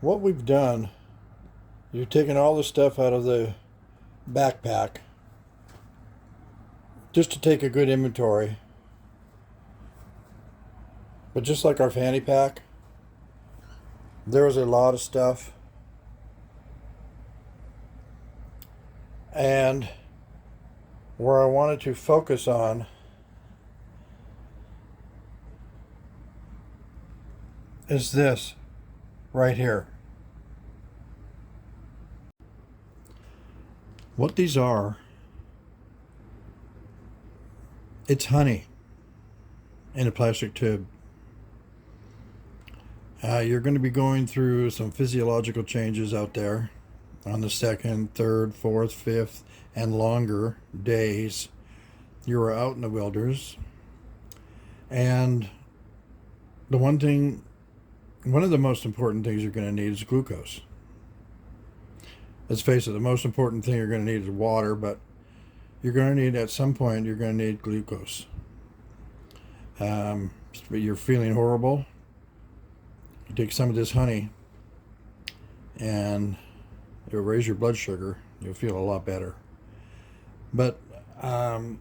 What we've done, you've taken all the stuff out of the backpack just to take a good inventory. But just like our fanny pack, there was a lot of stuff. And where I wanted to focus on is this right here. What these are, it's honey in a plastic tube. You're going to be going through some physiological changes out there on the second, third, fourth, fifth, and longer days. You're out in the wilderness. And one of the most important things you're going to need is glucose. Let's face it, the most important thing you're going to need is water, but you're going to need, at some point, you're going to need glucose. You're feeling horrible. You take some of this honey and it'll raise your blood sugar. You'll feel a lot better. But I'm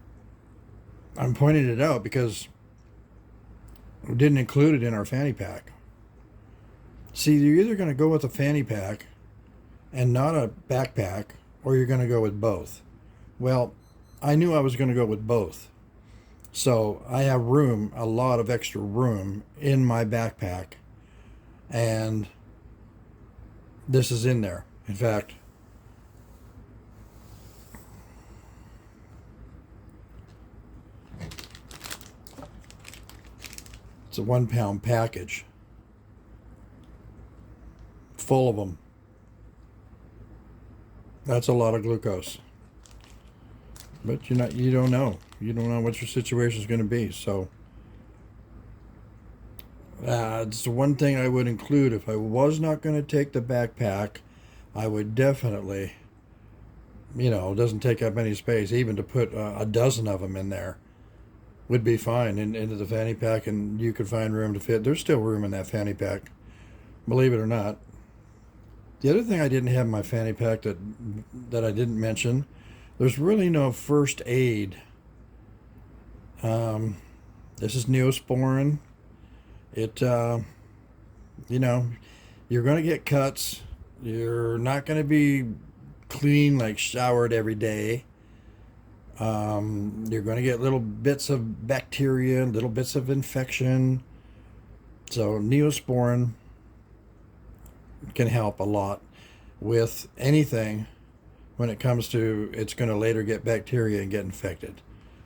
pointing it out because we didn't include it in our fanny pack. See, you're either going to go with a fanny pack and not a backpack, or you're going to go with both. Well, I knew I was going to go with both. So I have room, a lot of extra room in my backpack. And this is in there. In fact, it's a 1 pound package full of them. That's a lot of glucose. But you don't know. You don't know what your situation is going to be. So it's the one thing I would include. If I was not going to take the backpack, I would definitely, it doesn't take up any space. Even to put a dozen of them in there would be fine into the fanny pack, and you could find room to fit. There's still room in that fanny pack, believe it or not. The other thing I didn't have in my fanny pack that I didn't mention, there's really no first aid. This is Neosporin. It, you're going to get cuts. You're not going to be clean, like showered every day. You're going to get little bits of bacteria, little bits of infection. So Neosporin can help a lot with anything when it comes to it's going to later get bacteria and get infected.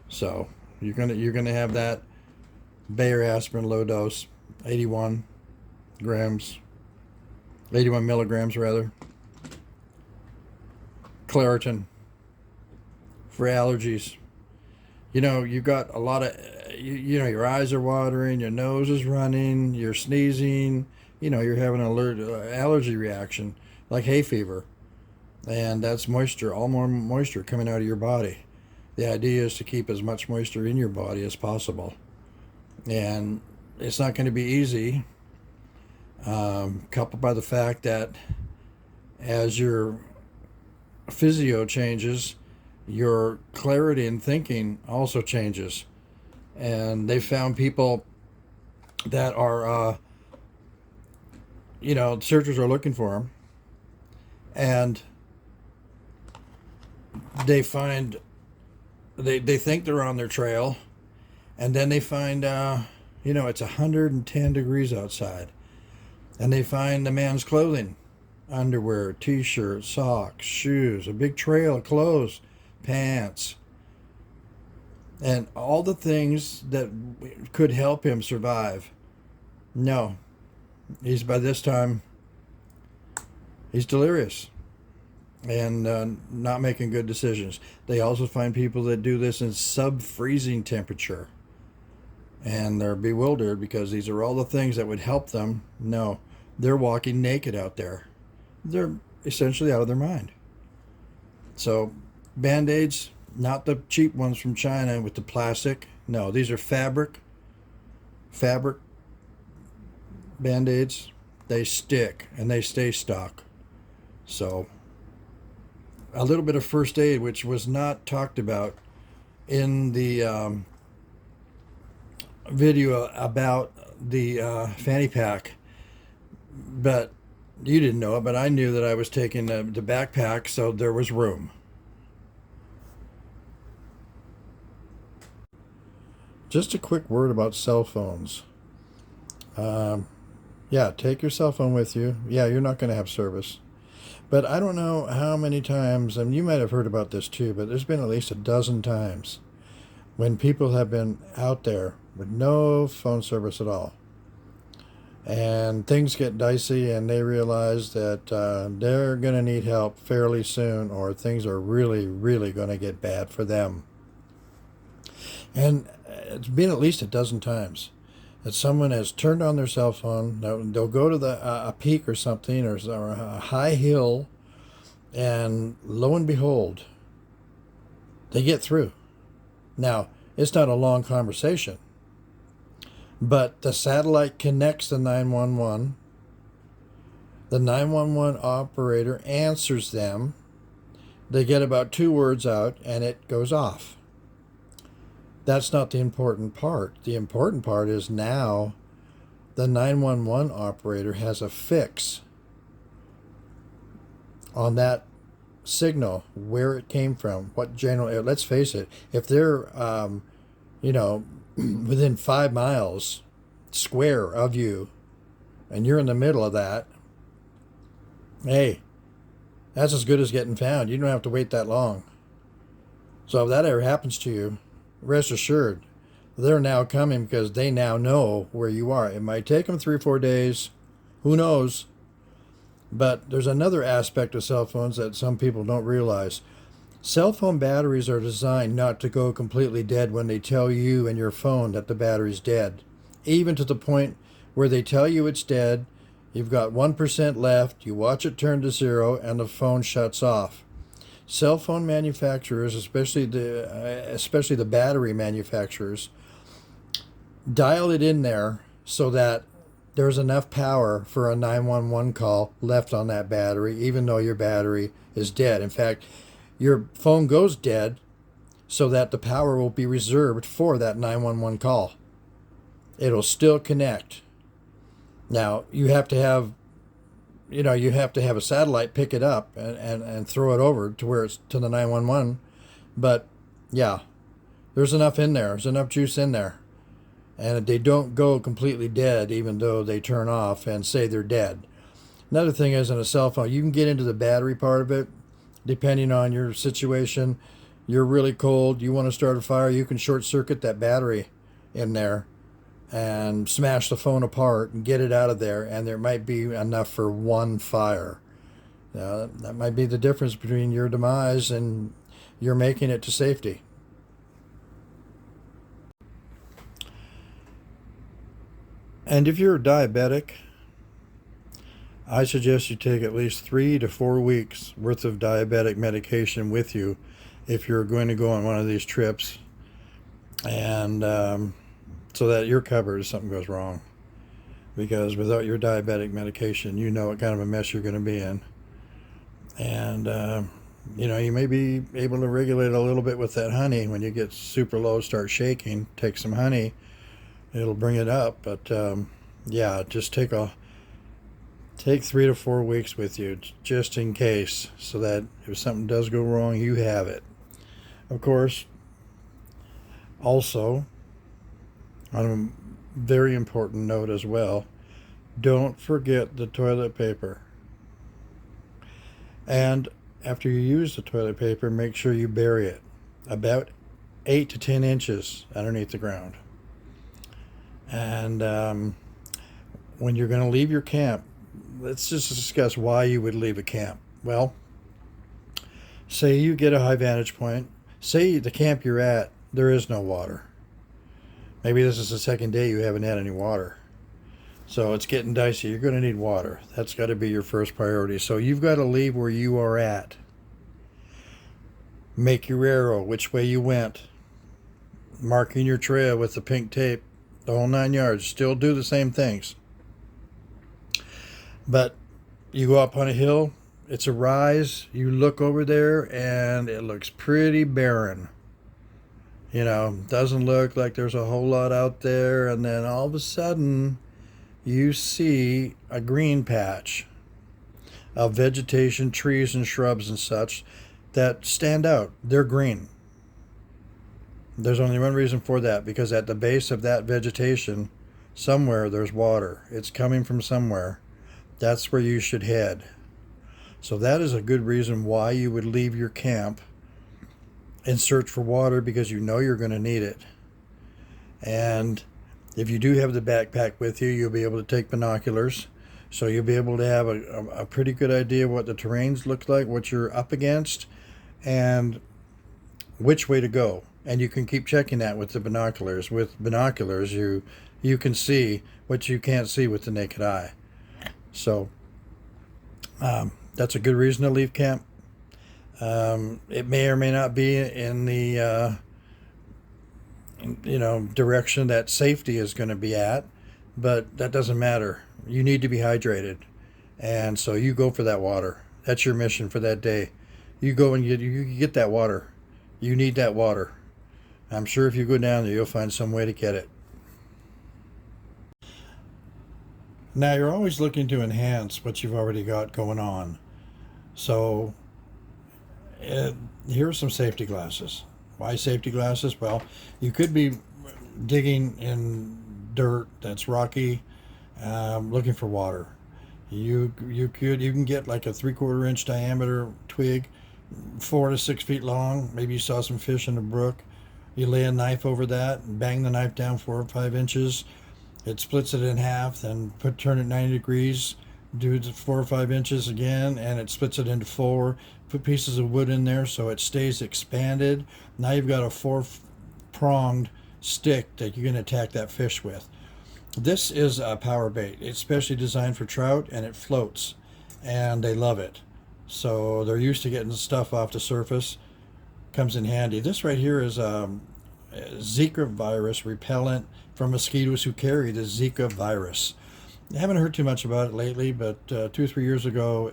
So you're going to have that Bayer aspirin low dose, 81 milligrams rather. Claritin for allergies. You've got a lot of, your eyes are watering, your nose is running, you're sneezing, you're having an allergy reaction like hay fever. And that's moisture, all more moisture coming out of your body. The idea is to keep as much moisture in your body as possible. And it's not going to be easy, coupled by the fact that as your physio changes, your clarity in thinking also changes. And they found people that are, searchers are looking for them. And they find, they think they're on their trail. And then they find, it's 110 degrees outside. And they find the man's clothing, underwear, t-shirt, socks, shoes, a big trail of clothes, pants, and all the things that could help him survive. No, by this time, he's delirious and not making good decisions. They also find people that do this in sub-freezing temperature. And they're bewildered because these are all the things that would help them. No, they're walking naked out there. They're essentially out of their mind. So, Band-Aids, not the cheap ones from China with the plastic. No, these are fabric Band-Aids, they stick and they stay stuck. So a little bit of first aid, which was not talked about in the video about the fanny pack, but you didn't know it, but I knew that I was taking the backpack, so there was room. Just a quick word about cell phones. Yeah, take your cell phone with you. Yeah, you're not going to have service. But I don't know how many times, and you might have heard about this too, but there's been at least a dozen times when people have been out there with no phone service at all. And things get dicey and they realize that they're going to need help fairly soon, or things are really, really going to get bad for them. And it's been at least a dozen times that someone has turned on their cell phone. They'll go to a peak or something, or a high hill, and lo and behold, they get through. Now, it's not a long conversation, but the satellite connects the 911. The 911 operator answers them. They get about 2 words out, and it goes off. That's not the important part. The important part is now the 911 operator has a fix on that signal, where it came from, what general. Let's face it, if they're, within 5 miles square of you, and you're in the middle of that, hey, that's as good as getting found. You don't have to wait that long. So if that ever happens to you, rest assured, they're now coming because they now know where you are. It might take them 3 or 4 days. Who knows? But there's another aspect of cell phones that some people don't realize. Cell phone batteries are designed not to go completely dead when they tell you and your phone that the battery's dead. Even to the point where they tell you it's dead, you've got 1% left, you watch it turn to 0, and the phone shuts off. Cell phone manufacturers, especially the battery manufacturers, dial it in there so that there's enough power for a 911 call left on that battery, even though your battery is dead. In fact, your phone goes dead so that the power will be reserved for that 911 call. It'll still connect. Now, you have to have a satellite pick it up and throw it over to where it's to the 911. But yeah, there's enough in there. There's enough juice in there. And they don't go completely dead, even though they turn off and say they're dead. Another thing is, on a cell phone, you can get into the battery part of it, depending on your situation. You're really cold, you want to start a fire, you can short circuit that battery in there and smash the phone apart and get it out of there, and there might be enough for one fire. Now, that might be the difference between your demise and you're making it to safety. And if you're diabetic, I suggest you take at least 3 to 4 weeks worth of diabetic medication with you if you're going to go on one of these trips, and so that you're covered if something goes wrong. Because without your diabetic medication, you know what kind of a mess you're going to be in. And, you may be able to regulate a little bit with that honey. When you get super low, start shaking, take some honey. It'll bring it up. But, just take 3 to 4 weeks with you, just in case, so that if something does go wrong, you have it. Of course, also, on a very important note as well, don't forget the toilet paper. And after you use the toilet paper, make sure you bury it about 8 to 10 inches underneath the ground. And when you're going to leave your camp, let's just discuss why you would leave a camp. Well, say you get a high vantage point. Say the camp you're at, there is no water. Maybe this is the second day you haven't had any water. So it's getting dicey. You're going to need water. That's got to be your first priority. So you've got to leave where you are at. Make your arrow which way you went. Marking your trail with the pink tape. The whole 9 yards. Still do the same things. But you go up on a hill, it's a rise, you look over there, and it looks pretty barren. Doesn't look like there's a whole lot out there, and then all of a sudden, you see a green patch of vegetation, trees and shrubs and such that stand out. They're green. There's only one reason for that, because at the base of that vegetation, somewhere there's water. It's coming from somewhere. That's where you should head. So that is a good reason why you would leave your camp and search for water, because you know you're going to need it. And if you do have the backpack with you, you'll be able to take binoculars. So you'll be able to have a pretty good idea of what the terrains look like, what you're up against, and which way to go. And you can keep checking that with the binoculars. With binoculars, you can see what you can't see with the naked eye. So that's a good reason to leave camp. It may or may not be in the direction that safety is going to be at, but that doesn't matter. You need to be hydrated, and so you go for that water. That's your mission for that day. You go and you get that water. You need that water. I'm sure if you go down there, you'll find some way to get it. Now, you're always looking to enhance what you've already got going on. So here are some safety glasses. Why safety glasses? Well, you could be digging in dirt that's rocky, looking for water. You can get like a 3/4 inch diameter twig, 4 to 6 feet long. Maybe you saw some fish in a brook. You lay a knife over that and bang the knife down 4 or 5 inches. It splits it in half, then turn it 90 degrees, do it 4 or 5 inches again, and it splits it into 4. Put pieces of wood in there so it stays expanded. Now you've got a 4-pronged stick that you can attack that fish with. This is a power bait. It's specially designed for trout, and it floats, and they love it. So they're used to getting stuff off the surface. Comes in handy. This right here is Zika virus repellent from mosquitoes who carry the Zika virus. I haven't heard too much about it lately, but 2 or 3 years ago,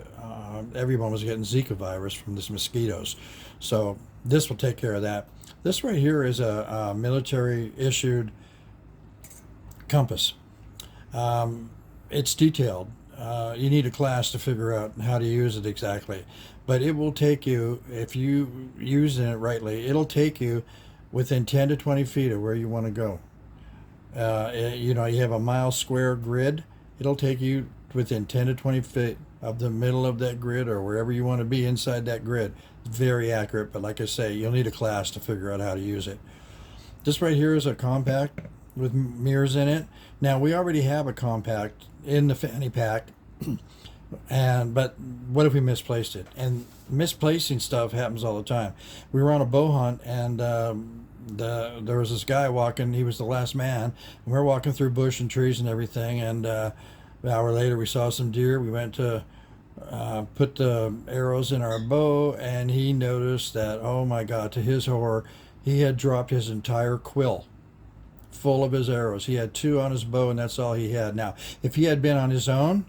everyone was getting Zika virus from these mosquitoes. So this will take care of that. This right here is a military-issued compass. It's detailed. You need a class to figure out how to use it exactly. But it will take you, if you use it rightly, it'll take you within 10 to 20 feet of where you want to go. You have a mile square grid. It'll take you within 10 to 20 feet of the middle of that grid, or wherever you want to be inside that grid. It's very accurate, but like I say, you'll need a class to figure out how to use it. This right here is a compact with mirrors in it. Now, we already have a compact in the fanny pack, but what if we misplaced it? And misplacing stuff happens all the time. We were on a bow hunt, and there was this guy walking. He was the last man, and we were walking through bush and trees and everything, and an hour later we saw some deer. We went to put the arrows in our bow, and he noticed that, oh my God, to his horror, he had dropped his entire quill full of his arrows. He had 2 on his bow, and that's all he had. Now, if he had been on his own,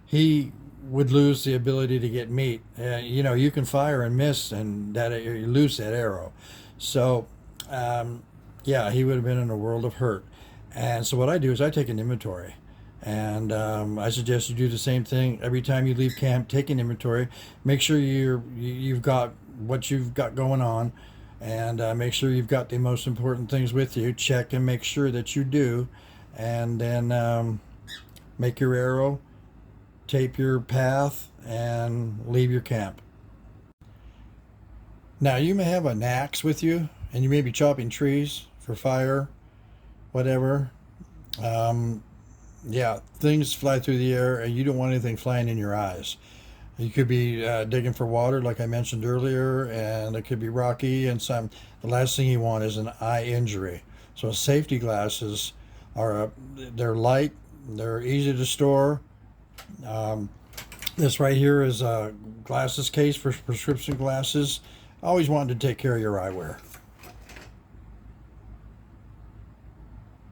he would lose the ability to get meat. You can fire and miss, and that you lose that arrow. So, he would have been in a world of hurt. And so what I do is I take an inventory. And I suggest you do the same thing every time you leave camp. Take an inventory. Make sure you've got what you've got going on, and make sure you've got the most important things with you. Check and make sure that you do, and then make your arrow, tape your path, and leave your camp. Now, you may have an axe with you, and you may be chopping trees for fire, whatever. Things fly through the air, and you don't want anything flying in your eyes. You could be digging for water, like I mentioned earlier, and it could be rocky, and the last thing you want is an eye injury. So safety glasses they're light, they're easy to store. This right here is a glasses case for prescription glasses. Always wanted to take care of your eyewear.